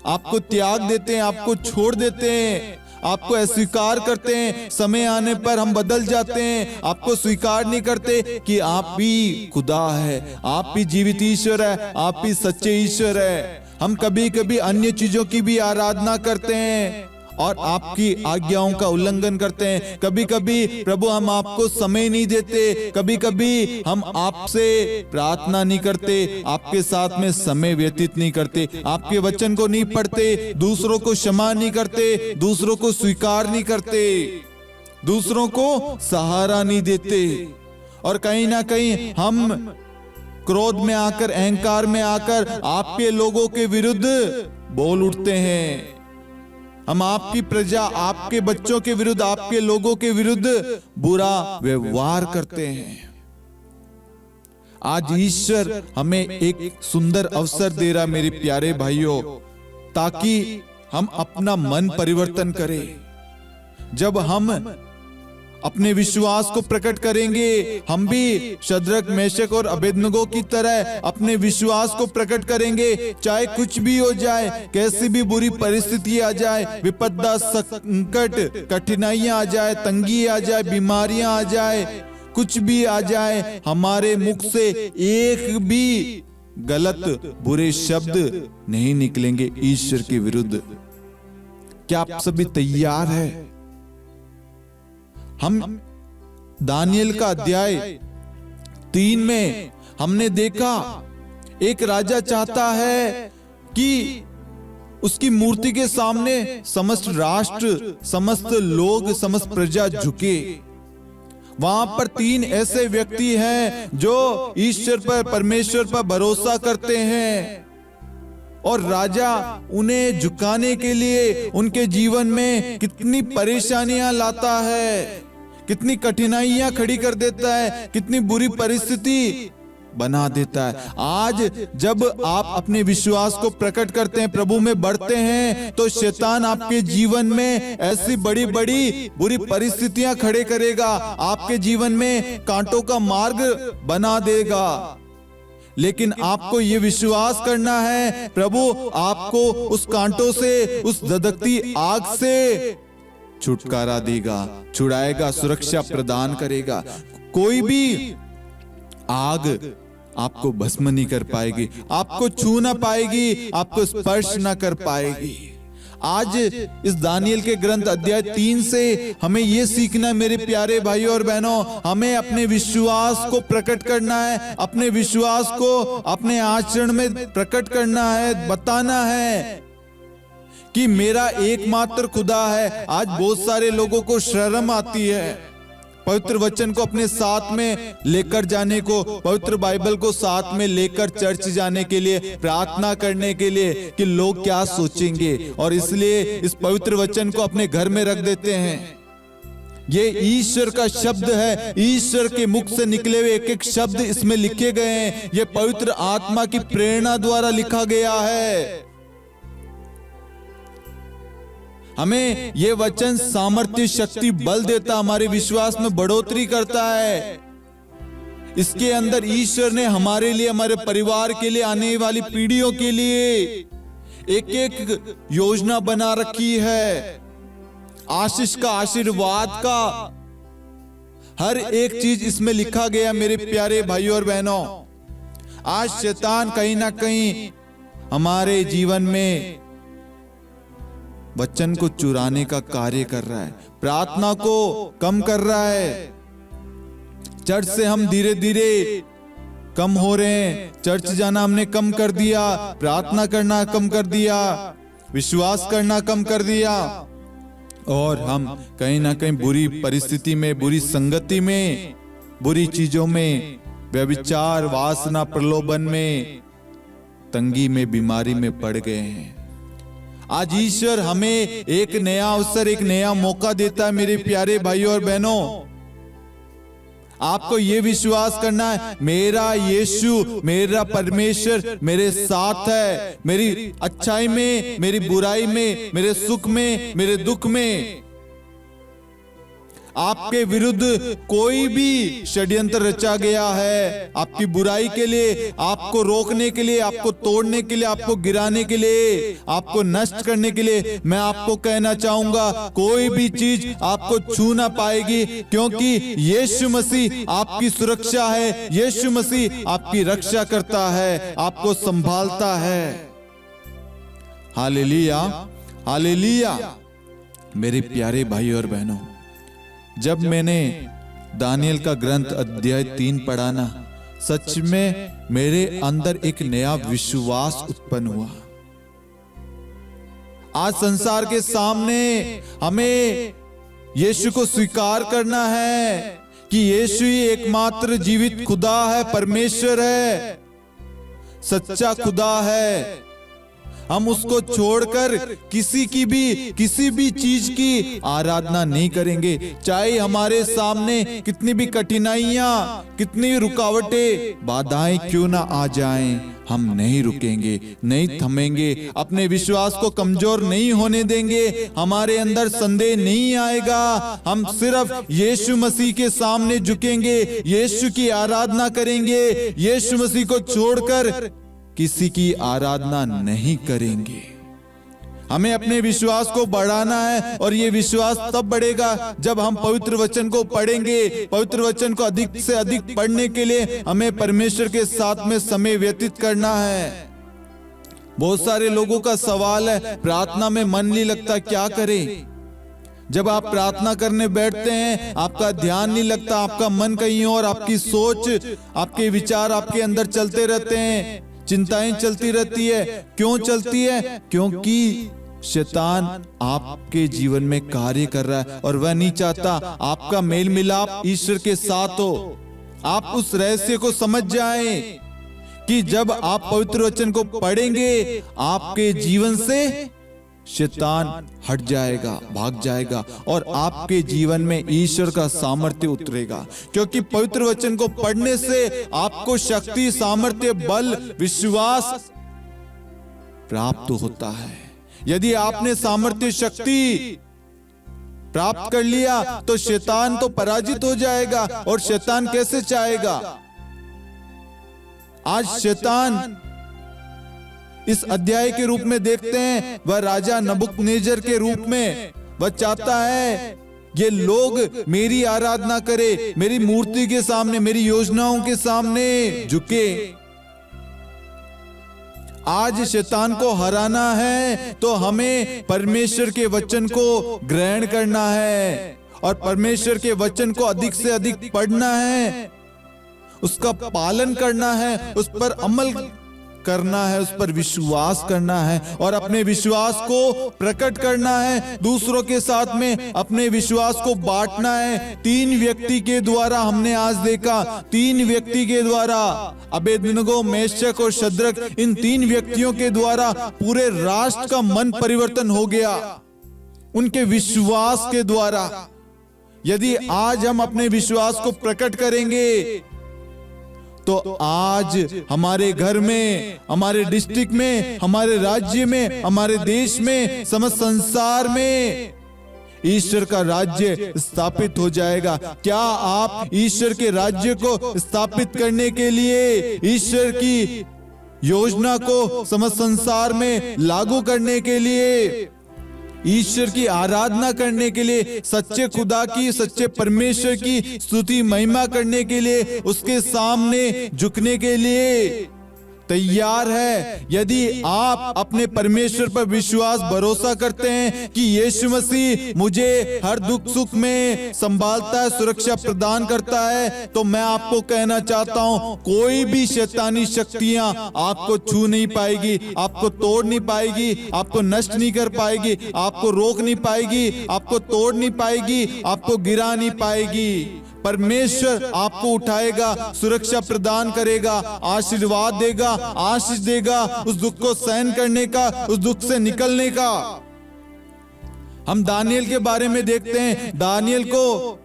आपको त्याग देते हैं, आपको छोड़ देते हैं, आपको अस्वीकार करते हैं। समय आने पर हम बदल जाते हैं, आपको स्वीकार नहीं करते कि आप भी खुदा है, आप भी जीवित ईश्वर है, आप भी सच्चे ईश्वर है। हम कभी कभी अन्य चीजों की भी आराधना करते हैं और आपकी आज्ञाओं का उल्लंघन करते हैं। कभी कभी प्रभु हम आपको समय नहीं देते, कभी कभी हम आपसे प्रार्थना नहीं करते, आपके साथ में समय व्यतीत नहीं करते, आपके वचन को नहीं पढ़ते, दूसरों को क्षमा नहीं करते, दूसरों को स्वीकार नहीं करते, दूसरों को सहारा नहीं देते, और कहीं ना कहीं हम क्रोध में आकर, अहंकार में आकर आपके लोगों के विरुद्ध बोल उठते हैं। हम आपकी प्रजा, आपके बच्चों के विरुद्ध, आपके लोगों के विरुद्ध बुरा व्यवहार करते हैं। आज ईश्वर हमें एक सुंदर अवसर दे रहा मेरे प्यारे भाइयों, ताकि हम अपना मन परिवर्तन करें। जब हम अपने विश्वास को प्रकट करेंगे, हम भी शद्रक, मेशक और अबेदनगो की तरह अपने विश्वास को प्रकट करेंगे। चाहे कुछ भी हो जाए, कैसी भी बुरी परिस्थिति आ जाए, विपदा, संकट, कठिनाइयां आ जाए, तंगी आ जाए, बीमारियां आ जाए, कुछ भी आ जाए, हमारे मुख से एक भी गलत बुरे शब्द नहीं निकलेंगे ईश्वर के विरुद्ध। क्या आप सभी तैयार हैं? हम दानियल का अध्याय 3 में हमने देखा, एक राजा चाहता है कि उसकी मूर्ति के सामने समस्त राष्ट्र, समस्त लोग, समस्त प्रजा झुके। वहां पर 3 ऐसे व्यक्ति हैं जो ईश्वर पर, परमेश्वर पर भरोसा करते हैं, और राजा उन्हें झुकाने के लिए उनके जीवन में कितनी परेशानियां लाता है, कितनी कठिनाइयां खड़ी कर देता है, कितनी बुरी परिस्थिति बना देता है। आज जब आप अपने विश्वास को प्रकट करते हैं, प्रभु में बढ़ते हैं, तो शैतान आपके जीवन में ऐसी बड़ी बड़ी बुरी परिस्थितियां खड़े करेगा, आपके जीवन में कांटों का मार्ग बना देगा। लेकिन आपको यह विश्वास करना है, प्रभु आपको उस कांटों से, उस धधकती आग से छुटकारा देगा, छुड़ाएगा, सुरक्षा प्रदान करेगा। कोई भी आग आपको भस्म नहीं कर पाएगी, आपको छू ना पाएगी, आपको स्पर्श ना कर पाएगी। आज इस दानियल के ग्रंथ अध्याय 3 से हमें यह सीखना है मेरे प्यारे भाइयों और बहनों, हमें अपने विश्वास को प्रकट करना है, अपने विश्वास को अपने आचरण में प्रकट करना है, बताना है कि मेरा एकमात्र खुदा है। आज बहुत सारे लोगों को शर्म आती है पवित्र वचन को अपने साथ में लेकर जाने को, पवित्र बाइबल को साथ में लेकर चर्च जाने के लिए, प्रार्थना करने के लिए कि लोग क्या सोचेंगे, और इसलिए इस पवित्र वचन को अपने घर में रख देते हैं। ये ईश्वर का शब्द है, ईश्वर के मुख से निकले हुए एक एक शब्द इसमें लिखे गए हैं। ये पवित्र आत्मा की प्रेरणा द्वारा लिखा गया है। हमें ये वचन सामर्थ्य, शक्ति, बल देता, हमारे विश्वास में बढ़ोतरी करता है। इसके अंदर ईश्वर ने हमारे लिए, हमारे परिवार के लिए, आने वाली पीढ़ियों के लिए एक एक योजना बना रखी है। आशीष का, आशीर्वाद का हर एक चीज इसमें लिखा गया मेरे प्यारे भाइयों और बहनों। आज शैतान कहीं ना कहीं हमारे जीवन में वचन को चुराने का कार्य कर रहा है, प्रार्थना को कम कर रहा है। चर्च से हम धीरे धीरे कम हो रहे हैं, चर्च जाना हमने कम कर दिया, प्रार्थना करना कम कर दिया, विश्वास करना कम कर दिया, और हम कहीं ना कहीं बुरी परिस्थिति में, बुरी संगति में, बुरी चीजों में, व्यभिचार, वासना, प्रलोभन में, तंगी में, बीमारी में पड़ गए हैं। आज ईश्वर हमें एक नया अवसर, एक नया मौका देता है मेरे प्यारे भाइयों और बहनों। आपको यह विश्वास करना है, मेरा यीशु, मेरा परमेश्वर मेरे साथ है, मेरी अच्छाई में, मेरी बुराई में, मेरे सुख में, मेरे दुख में। आपके विरुद्ध कोई भी षड्यंत्र रचा गया है आपकी बुराई के लिए, आपको रोकने के लिए, आपको तोड़ने के लिए, आपको गिराने के लिए, आपको नष्ट करने के लिए, मैं आपको कहना चाहूंगा कोई भी चीज आपको छू ना पाएगी, क्योंकि यीशु मसीह आपकी सुरक्षा है, यीशु मसीह आपकी रक्षा करता है, आपको संभालता है। Hallelujah, hallelujah. मेरे प्यारे भाई और बहनों, जब मैंने दानियल का ग्रंथ अध्याय 3 पढ़ा ना, सच में मेरे अंदर एक नया विश्वास उत्पन्न हुआ। आज संसार के सामने हमें यीशु को स्वीकार करना है कि यीशु ही एकमात्र जीवित खुदा है, परमेश्वर है, सच्चा खुदा है। हम उसको छोड़कर किसी भी चीज की आराधना नहीं करेंगे। चाहे हमारे सामने कितनी भी कठिनाइयां, कितनी रुकावटें, बाधाएं क्यों ना आ जाएं, हम नहीं रुकेंगे, नहीं थमेंगे, अपने विश्वास को कमजोर नहीं होने देंगे, हमारे अंदर संदेह नहीं आएगा। हम सिर्फ यीशु मसीह के सामने झुकेंगे, यीशु की आराधना करेंगे, यीशु मसीह को छोड़कर किसी की आराधना नहीं करेंगे। हमें अपने विश्वास को बढ़ाना है, और ये विश्वास तब बढ़ेगा जब हम पवित्र वचन को पढ़ेंगे। पवित्र वचन को अधिक से अधिक पढ़ने के लिए हमें परमेश्वर के साथ में समय व्यतीत करना है। बहुत सारे लोगों का सवाल है, प्रार्थना में मन नहीं लगता, क्या करें? जब आप प्रार्थना करने बैठते हैं, आपका ध्यान नहीं लगता, आपका मन कहीं और, आपकी सोच, आपके विचार आपके अंदर चलते रहते हैं, चिंताएं चलती रहती है। क्यों चलती है? क्योंकि शैतान आपके जीवन में कार्य कर रहा है, और वह नहीं चाहता आपका मेल मिलाप ईश्वर के साथ हो। आप उस रहस्य को समझ जाएं कि जब आप पवित्र वचन को पढ़ेंगे, आपके जीवन से शैतान हट जाएगा, भाग जाएगा और आपके जीवन में ईश्वर का सामर्थ्य उतरेगा। क्योंकि पवित्र वचन को पढ़ने से आपको शक्ति, सामर्थ्य, बल, विश्वास प्राप्त होता है। यदि आपने सामर्थ्य, शक्ति प्राप्त कर लिया तो शैतान तो पराजित हो जाएगा। और शैतान कैसे चाहेगा? आज शैतान इस अध्याय के रूप में देखते हैं, वह राजा नबूकदनेस्सर के रूप में वह चाहता है ये लोग मेरी आराधना करे, मेरी मूर्ति के सामने, मेरी योजनाओं के सामने झुके। आज शैतान को हराना है तो हमें परमेश्वर के वचन को ग्रहण करना है और परमेश्वर के वचन को अधिक से अधिक पढ़ना है, उसका पालन करना है, उस पर अमल करना है, उस पर विश्वास करना है और अपने विश्वास को प्रकट करना है, दूसरों के साथ में अपने विश्वास को बांटना है। 3 व्यक्ति के द्वारा हमने आज देखा, 3 व्यक्ति के द्वारा, अबेदनगो, मेशक और शद्रक, इन 3 व्यक्तियों के द्वारा पूरे राष्ट्र का मन परिवर्तन हो गया उनके विश्वास के द्वारा। यदि आज हम अपने विश्वास को प्रकट करेंगे तो आज हमारे घर में, हमारे डिस्ट्रिक्ट में, हमारे राज्य में, हमारे देश में, समस्त संसार में ईश्वर का राज्य स्थापित हो जाएगा। क्या आप ईश्वर के राज्य को स्थापित करने के लिए, ईश्वर की योजना को समस्त संसार में लागू करने के लिए, ईश्वर की आराधना करने के लिए, सच्चे खुदा की, सच्चे परमेश्वर की स्तुति महिमा करने के लिए, उसके सामने झुकने के लिए तैयार है? यदि आप अपने परमेश्वर पर विश्वास, भरोसा करते हैं कि यीशु मसीह मुझे हर दुख सुख में संभालता है, सुरक्षा प्रदान करता है, तो मैं आपको कहना चाहता हूं, कोई भी शैतानी शक्तियां आपको छू नहीं पाएगी, आपको तोड़ नहीं पाएगी, आपको नष्ट नहीं कर पाएगी, आपको रोक नहीं पाएगी, आपको तोड़ नहीं पाएगी, आपको गिरा नहीं पाएगी। परमेश्वर आपको उठाएगा, सुरक्षा प्रदान करेगा, आशीर्वाद देगा, आशीष देगा, उस दुख को सहन करने का, उस दुख से निकलने का। हम दानियल के बारे में देखते हैं, दानियल को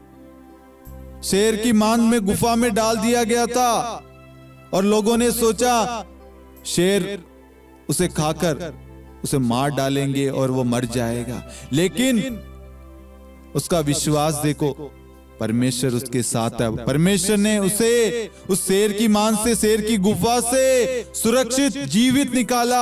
शेर की मांद में, गुफा में डाल दिया गया था और लोगों ने सोचा शेर उसे खाकर उसे मार डालेंगे और वो मर जाएगा। लेकिन उसका विश्वास देखो, परमेश्वर उसके साथ है। परमेश्वर ने उसे उस शेर की मांद से, शेर की गुफा से सुरक्षित जीवित निकाला।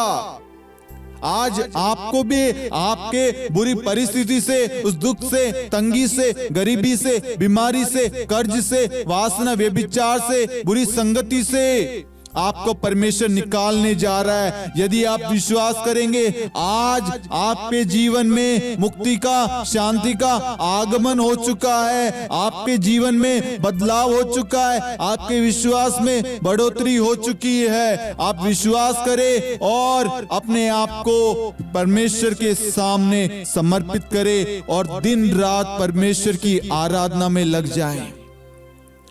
आज आपको भी आपके बुरी परिस्थिति से, उस दुख से, तंगी से, गरीबी से, बीमारी से, कर्ज से, वासना, व्यभिचार से, बुरी संगति से आपको परमेश्वर निकालने जा रहा है। यदि आप विश्वास करेंगे, आज आपके जीवन में मुक्ति का, शांति का आगमन हो चुका है, आपके जीवन में बदलाव हो चुका है, आपके विश्वास में बढ़ोतरी हो चुकी है। आप विश्वास करें और अपने आप को परमेश्वर के सामने समर्पित करें और दिन रात परमेश्वर की आराधना में लग जाएं।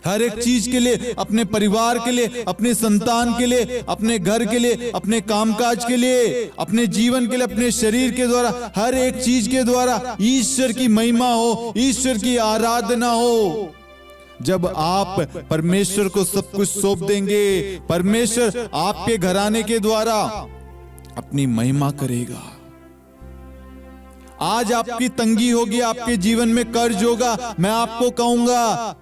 हर एक चीज के लिए, अपने परिवार के लिए, अपने संतान के लिए, अपने घर के लिए, अपने कामकाज के लिए, अपने जीवन के लिए, अपने शरीर के द्वारा, हर एक चीज के द्वारा ईश्वर की महिमा हो, ईश्वर की आराधना हो। जब आप परमेश्वर को सब कुछ सौंप देंगे, परमेश्वर आपके घराने के द्वारा अपनी महिमा करेगा। आज आपकी तंगी होगी, आपके जीवन में कर्ज होगा, मैं आपको कहूंगा,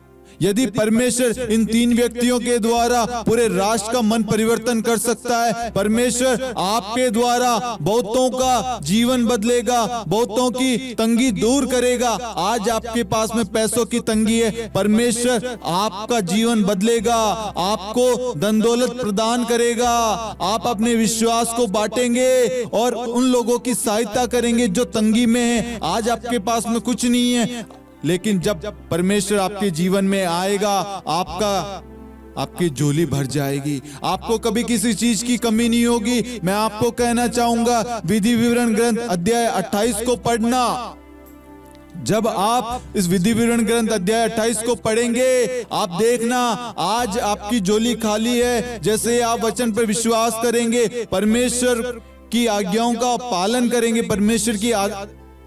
यदि परमेश्वर इन 3 व्यक्तियों के द्वारा पूरे राष्ट्र का मन परिवर्तन कर सकता है, परमेश्वर आपके द्वारा बहुतों का जीवन बदलेगा, बहुतों की तंगी दूर करेगा। आज आपके पास में पैसों की तंगी है, परमेश्वर आपका जीवन बदलेगा, आपको धन दौलत प्रदान करेगा। आप अपने विश्वास को बांटेंगे और उन लोगों की सहायता करेंगे जो तंगी में है। आज आपके पास में कुछ नहीं है, लेकिन जब परमेश्वर आपके जीवन में आएगा, आपकी झोली भर जाएगी, आपको कभी किसी चीज की कमी नहीं होगी। मैं आपको कहना चाहूंगा, विधि विवरण ग्रंथ अध्याय 28 को पढ़ना। जब आप इस विधि विवरण ग्रंथ अध्याय 28 को पढ़ेंगे, आप देखना आज आपकी झोली खाली है। जैसे आप वचन पर विश्वास करेंगे, परमेश्वर की आज्ञाओं का पालन करेंगे, परमेश्वर की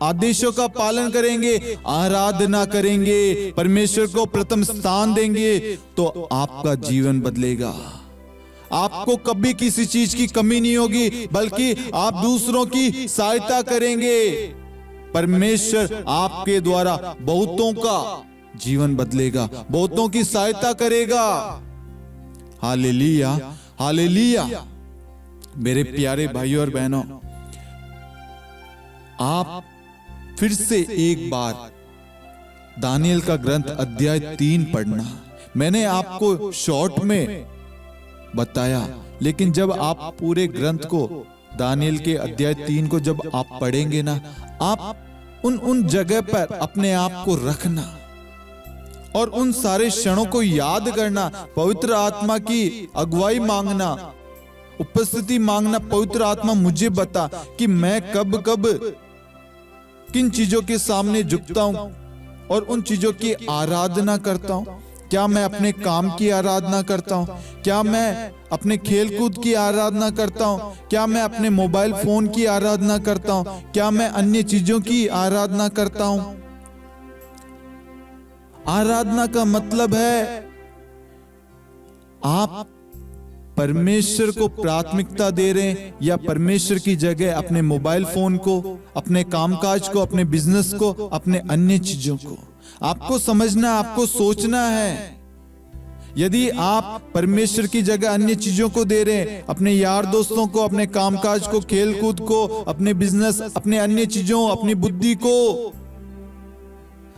आदेशों का पालन करेंगे, आराधना करेंगे, परमेश्वर को प्रथम स्थान देंगे, तो आपका जीवन बदलेगा। आपको कभी किसी चीज की कमी नहीं होगी, बल्कि आप दूसरों की सहायता करेंगे। परमेश्वर आपके द्वारा बहुतों का जीवन बदलेगा, बहुतों की सहायता करेगा। Hallelujah, hallelujah. मेरे प्यारे भाइयों और बहनों, आप फिर से एक बार दानियल का ग्रंथ अध्याय 3 पढ़ना। मैंने आपको शॉर्ट में बताया, लेकिन जब आप पूरे ग्रंथ को, दानियल के अध्याय 3 को जब आप पढ़ेंगे ना, आप उन जगह पर अपने आप को रखना और उन सारे क्षणों को याद करना, पवित्र आत्मा की अगुवाई मांगना, उपस्थिति मांगना। पवित्र आत्मा मुझे बता कि मैं कब कब किन चीजों के सामने झुकता हूं और उन चीजों की आराधना करता हूं। क्या मैं अपने काम की आराधना करता हूं? क्या मैं अपने खेलकूद की आराधना करता हूं? क्या मैं अपने मोबाइल फोन की आराधना करता हूं? क्या मैं अन्य चीजों की आराधना करता हूं? आराधना का मतलब है आप परमेश्वर को प्राथमिकता दे रहे हैं, या परमेश्वर की जगह अपने मोबाइल फोन को, अपने कामकाज को, अपने बिजनेस को, अपने अन्य चीजों को। आपको समझना, आपको सोचना है। यदि आप परमेश्वर की जगह अन्य चीजों को दे रहे हैं, अपने यार दोस्तों को, अपने कामकाज को, खेलकूद को, अपने बिजनेस, अपने अन्य चीजों, अपनी बुद्धि को,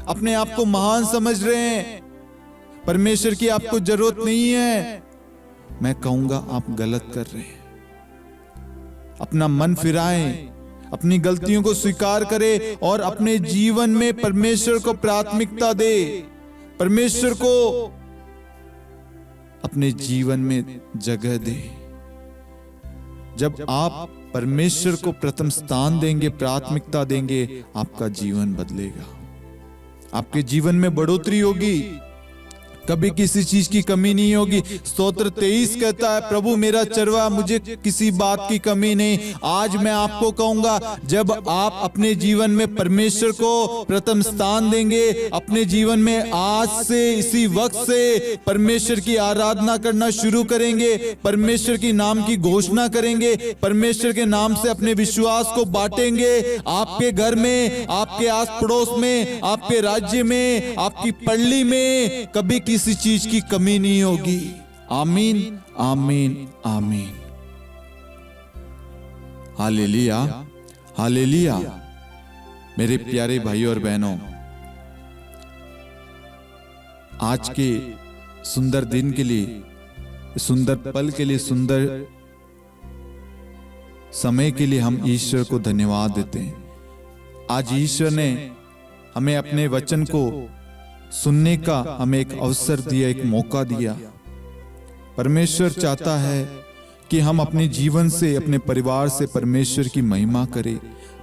अपने आप को महान समझ रहे हैं, परमेश्वर की आपको जरूरत नहीं है, मैं कहूंगा आप गलत कर रहे हैं। अपना मन फिराएं, अपनी गलतियों को स्वीकार करें और अपने जीवन में परमेश्वर को प्राथमिकता दे। परमेश्वर को अपने जीवन में जगह दे। जब आप परमेश्वर को प्रथम स्थान देंगे, प्राथमिकता देंगे, आपका जीवन बदलेगा, आपके जीवन में बढ़ोतरी होगी, कभी किसी चीज की कमी नहीं होगी। स्तोत्र 23 कहता है, प्रभु मेरा चरवा, मुझे किसी बात की कमी नहीं। आज मैं आपको कहूंगा, जब आप अपने जीवन में परमेश्वर को प्रथम स्थान देंगे, अपने जीवन में आज से, इसी वक्त से परमेश्वर की आराधना करना शुरू करेंगे, परमेश्वर की नाम की घोषणा करेंगे, परमेश्वर के नाम से अपने विश्वास को बांटेंगे, आपके घर में, आपके आस पड़ोस में, आपके राज्य में, आपकी पल्ली में कभी किसी चीज की कमी नहीं होगी। आमीन, आमीन, आमीन। Hallelujah, hallelujah. मेरे प्यारे भाइयों और बहनों, आज के सुंदर दिन के लिए, सुंदर पल के लिए, सुंदर समय के लिए हम ईश्वर को धन्यवाद देते हैं। आज ईश्वर ने हमें अपने वचन को सुनने का हमें एक अवसर दिया, एक मौका दिया। परमेश्वर चाहता है कि हम अपने जीवन से, अपने परिवार से परमेश्वर की महिमा करें,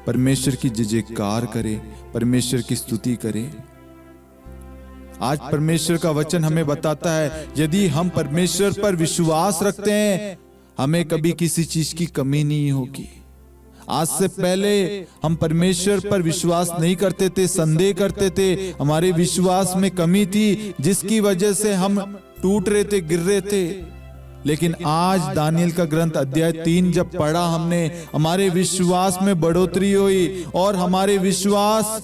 परमेश्वर की जय जयकार करें, परमेश्वर की स्तुति करें। आज परमेश्वर का वचन हमें बताता है, यदि हम परमेश्वर पर विश्वास रखते हैं, हमें कभी किसी चीज की कमी नहीं होगी। आज से पहले हम परमेश्वर पर विश्वास नहीं करते थे, संदेह करते थे, हमारे विश्वास में कमी थी, जिसकी वजह से हम टूट रहे थे, गिर रहे थे। लेकिन आज दानियल का ग्रंथ अध्याय 3 जब पढ़ा हमने, हमारे विश्वास में बढ़ोतरी हुई और हमारे विश्वास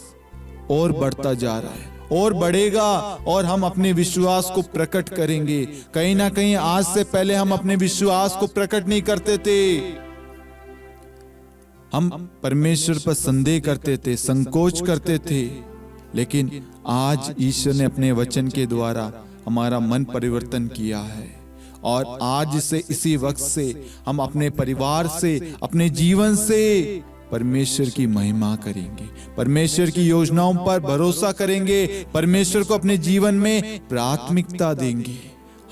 और बढ़ता जा रहा है और बढ़ेगा, और हम अपने विश्वास को प्रकट करेंगे। कहीं ना कहीं आज से पहले हम अपने विश्वास को प्रकट नहीं करते थे, हम परमेश्वर पर संदेह करते थे, संकोच करते थे। लेकिन आज ईश्वर ने अपने वचन के द्वारा हमारा मन परिवर्तन किया है, और आज से, इसी वक्त से हम अपने परिवार से, अपने जीवन से परमेश्वर की महिमा करेंगे, परमेश्वर की योजनाओं पर भरोसा करेंगे, परमेश्वर को अपने जीवन में प्राथमिकता देंगे।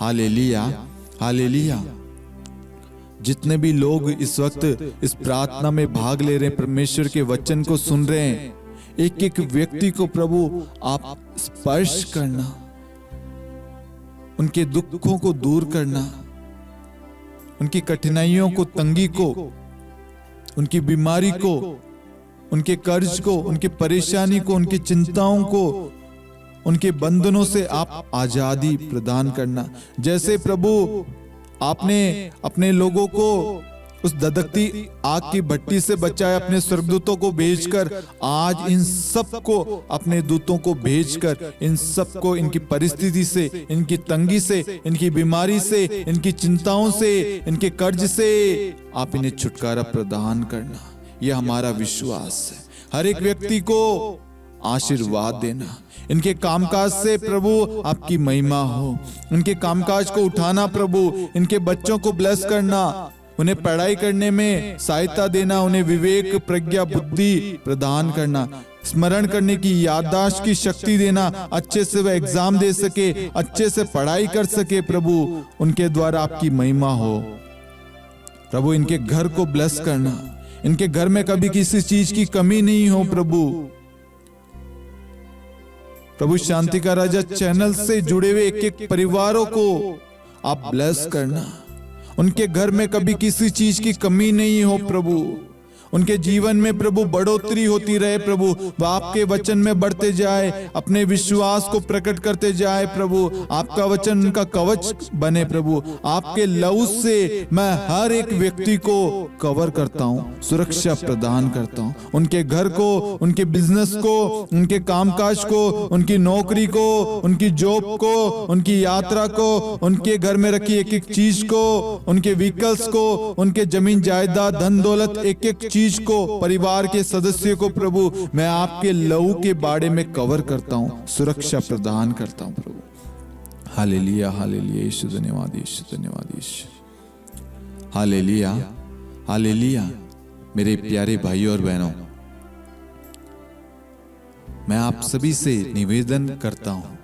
Hallelujah, hallelujah. जितने भी लोग इस वक्त इस प्रार्थना में भाग ले रहे हैं, परमेश्वर के वचन को सुन रहे हैं, एक एक व्यक्ति को प्रभु आप स्पर्श करना, उनके दुखों को दूर करना, उनकी कठिनाइयों को, तंगी को उनकी बीमारी को, उनके कर्ज को, उनकी परेशानी को, उनकी चिंताओं को, उनके बंधनों से आप आजादी प्रदान करना। जैसे प्रभु आपने अपने लोगों को उस धधकती आग की भट्टी से बचाया अपने स्वर्गदूतों को भेजकर, आज इन सब को, अपने दूतों को भेजकर इन सब को, इनकी परिस्थिति से, इनकी तंगी से, इनकी बीमारी से, इनकी चिंताओं से, इनके कर्ज से आप इन्हें छुटकारा प्रदान करना। यह हमारा विश्वास है। हर एक व्यक्ति को आशीर्वाद देना। इनके कामकाज से प्रभु आपकी महिमा हो। इनके कामकाज को उठाना प्रभु, इनके बच्चों को ब्लेस करना, उन्हें पढ़ाई करने में सहायता देना, उन्हें विवेक, प्रज्ञा, बुद्धि प्रदान करना, स्मरण करने की, याददाश्त की शक्ति देना, अच्छे से वह एग्जाम दे सके, अच्छे से पढ़ाई कर सके प्रभु, उनके द्वारा आपकी महिमा हो। प्रभु इनके घर को ब्लेस करना, इनके घर में कभी किसी चीज की कमी नहीं हो प्रभु। प्रभु शांति का राजा चैनल से जुड़े हुए एक एक परिवारों को आप ब्लेस करना। उनके घर में कभी किसी चीज की कमी नहीं हो प्रभु। उनके जीवन में प्रभु बढ़ोतरी होती रहे प्रभु। वह आपके वचन में बढ़ते जाए, अपने विश्वास को प्रकट करते जाए प्रभु। आपका वचन उनका कवच बने प्रभु। आपके लहू से मैं हर एक व्यक्ति को कवर करता हूँ, सुरक्षा प्रदान करता हूँ। उनके घर को, उनके बिजनेस को, उनके कामकाज को, उनकी नौकरी को, उनकी जॉब को, उनकी यात्रा को, उनके घर में रखी एक एक चीज को, उनके व्हीकल्स को, उनके जमीन जायदाद, धन दौलत, एक एक चीज को, परिवार के सदस्यों को प्रभु मैं आपके लहू के बाड़े में कवर करता हूं, सुरक्षा प्रदान करता हूं प्रभु। हालेलुया, हालेलुया, यीशु धन्यवाद, यीशु धन्यवाद, यीशु। Hallelujah, hallelujah. मेरे प्यारे भाइयों और बहनों, मैं आप सभी से निवेदन करता हूं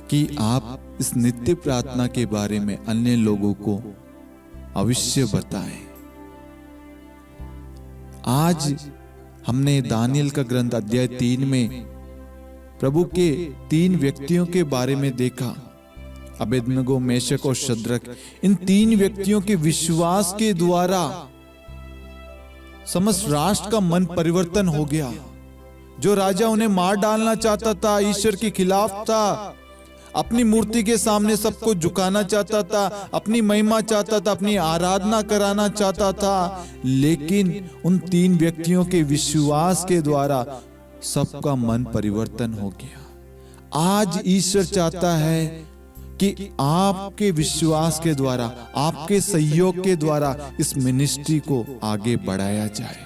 कि आप इस नित्य प्रार्थना के बारे में अन्य लोगों को अवश्य बताएं। आज हमने दानियल का ग्रंथ अध्याय 3 में प्रभु के 3 व्यक्तियों के बारे में देखा, अबेदनगो, मेशक और शद्रक। इन 3 व्यक्तियों के विश्वास के द्वारा समस्त राष्ट्र का मन परिवर्तन हो गया। जो राजा उन्हें मार डालना चाहता था, ईश्वर के खिलाफ था, अपनी मूर्ति के सामने सबको झुकाना चाहता था, अपनी महिमा चाहता था, अपनी आराधना कराना चाहता था, लेकिन उन 3 व्यक्तियों के विश्वास के द्वारा सबका मन परिवर्तन हो गया। आज ईश्वर चाहता है कि आपके विश्वास के द्वारा, आपके सहयोग के द्वारा इस मिनिस्ट्री को आगे बढ़ाया जाए।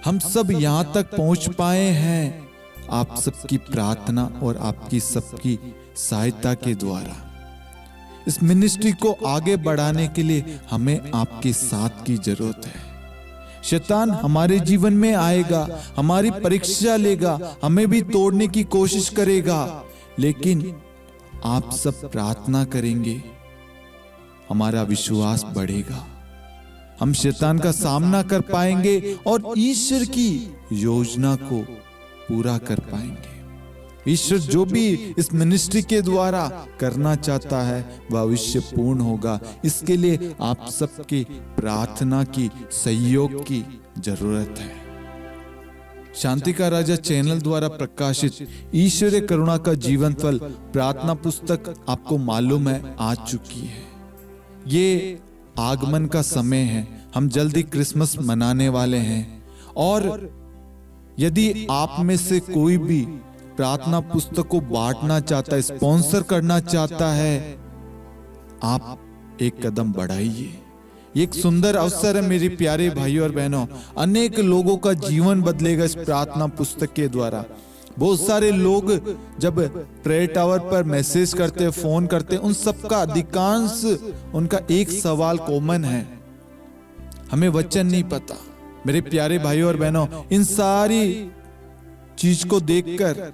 हम सब यहां तक पहुंच पाए हैं आप सबकी प्रार्थना और आपकी सबकी सहायता के द्वारा। इस मिनिस्ट्री को आगे बढ़ाने के लिए हमें आपके साथ की जरूरत है। शैतान हमारे जीवन में आएगा, हमारी परीक्षा लेगा, हमें भी तोड़ने की कोशिश करेगा, लेकिन आप सब प्रार्थना करेंगे, हमारा विश्वास बढ़ेगा, हम शैतान का सामना कर पाएंगे और ईश्वर की योजना को पूरा कर पाएंगे। ईश्वर जो भी इस मिनिस्ट्री के द्वारा करना चाहता है वह अवश्य पूर्ण होगा। इसके लिए आप सबके प्रार्थना की, सहयोग की जरूरत है। शांति का राजा चैनल द्वारा प्रकाशित ईश्वरीय करुणा का जीवन फल प्रार्थना पुस्तक आपको मालूम है आ चुकी है। ये आगमन का समय है, हम जल्दी क्रिसमस मनाने वाले हैं और यदि आप में से कोई भी प्रार्थना पुस्तक को बांटना चाहता है, स्पॉन्सर करना चाहता है, आप एक कदम बढ़ाइए। एक सुंदर अवसर है मेरे प्यारे भाइयों और बहनों। अनेक लोगों का जीवन बदलेगा इस प्रार्थना पुस्तक के द्वारा। बहुत सारे लोग जब प्रेयर टावर पर मैसेज करते, फोन करते, उन सबका अधिकांश उनका एक सवाल कॉमन है, हमें वचन नहीं पता। मेरे प्यारे भाइयों और बहनों, इन सारी चीज को देखकर,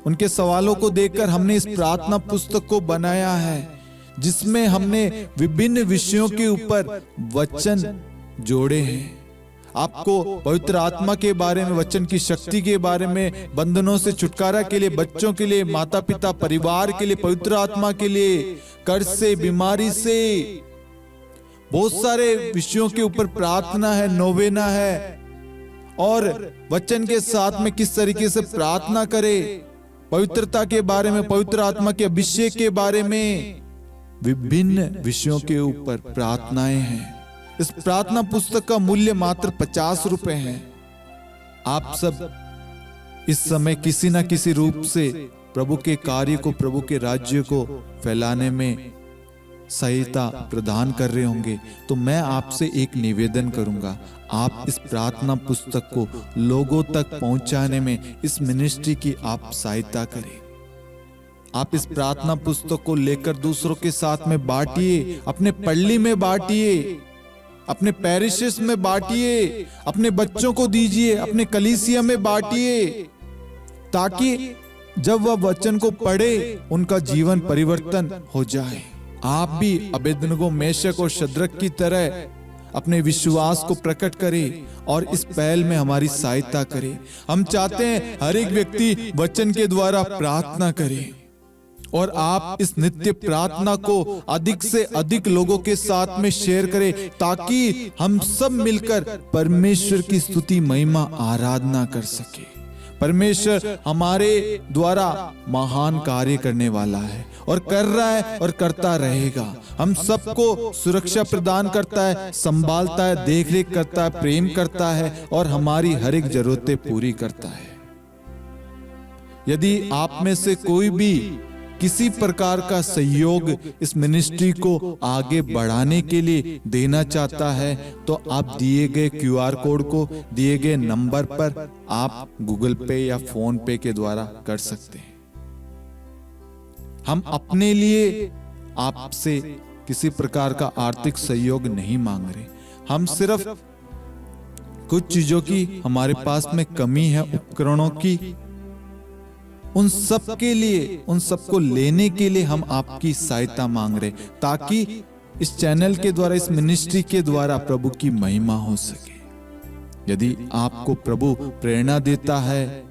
उनके सवालों को देखकर हमने इस प्रार्थना पुस्तक को बनाया है, जिसमें हमने विभिन्न विषयों के ऊपर वचन जोड़े हैं। आपको पवित्र आत्मा के बारे में, वचन की शक्ति के बारे में, बंधनों से छुटकारा के लिए, बच्चों के लिए, माता पिता, परिवार के लिए, पवित्र आत्मा के लिए, कर्ज से, बीमारी से, बहुत सारे विषयों के ऊपर प्रार्थना है, नोवेना है, और वचन के साथ में किस तरीके से प्रार्थना करे, पवित्रता के बारे में, पवित्र आत्मा के अभिषेक के बारे में, विभिन्न विषयों के ऊपर प्रार्थनाएं हैं। इस प्रार्थना पुस्तक का मूल्य मात्र 50 रुपए है। आप सब इस समय किसी न किसी रूप से प्रभु के कार्य को, प्रभु के राज्य को फैलाने में सहायता प्रदान कर रहे होंगे। तो मैं आपसे एक निवेदन करूंगा, आप इस प्रार्थना पुस्तक को लोगों तक पहुंचाने में इस मिनिस्ट्री की आप सहायता करें। आप इस प्रार्थना पुस्तक को लेकर दूसरों के साथ में बांटिए, अपने पल्ली में बांटिए, अपने पैरिशेस में बांटिए, अपने बच्चों को दीजिए, अपने कलीसिया में बांटिए, ताकि जब वह वचन को पढ़े उनका जीवन परिवर्तन हो जाए। आप भी अबेदनगो, मेशक और शद्रक की तरह अपने विश्वास को प्रकट करें और इस पहल में हमारी सहायता करें। हम चाहते हैं हर एक व्यक्ति वचन के द्वारा प्रार्थना करे और आप इस नित्य प्रार्थना को अधिक से अधिक लोगों के साथ में शेयर करें, ताकि हम सब मिलकर परमेश्वर की स्तुति, महिमा, आराधना कर सके। परमेश्वर हमारे द्वारा महान कार्य करने वाला है और कर रहा है और करता रहेगा। हम सबको सुरक्षा प्रदान करता है, संभालता है, देखरेख करता है, प्रेम करता है और हमारी हर एक जरूरतें पूरी करता है। यदि आप में से कोई भी किसी प्रकार का सहयोग इस मिनिस्ट्री को आगे बढ़ाने के लिए देना चाहता है, तो आप दिए गए QR कोड को दिए गए नंबर पर आप गूगल पे या फोन पे के द्वारा कर सकते हैं। हम अपने लिए आपसे किसी प्रकार का आर्थिक सहयोग नहीं मांग रहे। हम सिर्फ कुछ चीजों की हमारे पास में कमी है, उपकरणों की, उन सब के लिए, उन सबको लेने के लिए हम आपकी सहायता मांग रहे, ताकि इस चैनल के द्वारा, इस मिनिस्ट्री के द्वारा प्रभु की महिमा हो सके। यदि आपको प्रभु प्रेरणा देता है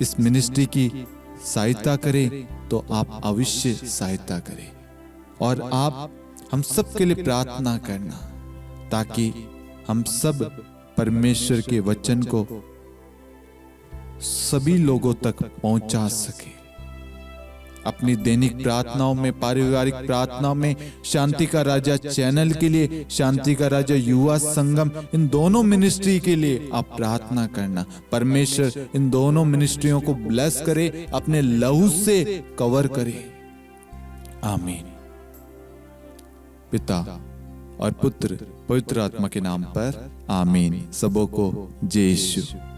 इस मिनिस्ट्री की सहायता करें, तो आप अवश्य सहायता करें और आप हम सब के लिए प्रार्थना करना, ताकि हम सब परमेश्वर के वचन को सभी लोगों तक पहुंचा सके। अपनी दैनिक प्रार्थनाओं में, पारिवारिक प्रार्थनाओं में, शांति का राजा चैनल के लिए, शांति का राजा युवा संगम, इन दोनों मिनिस्ट्री के लिए आप प्रार्थना करना। परमेश्वर इन दोनों मिनिस्ट्रियों को ब्लेस करे, अपने लहू से कवर करे। आमीन। पिता और पुत्र पवित्र आत्मा के नाम पर आमीन। सबों को जय यीशु।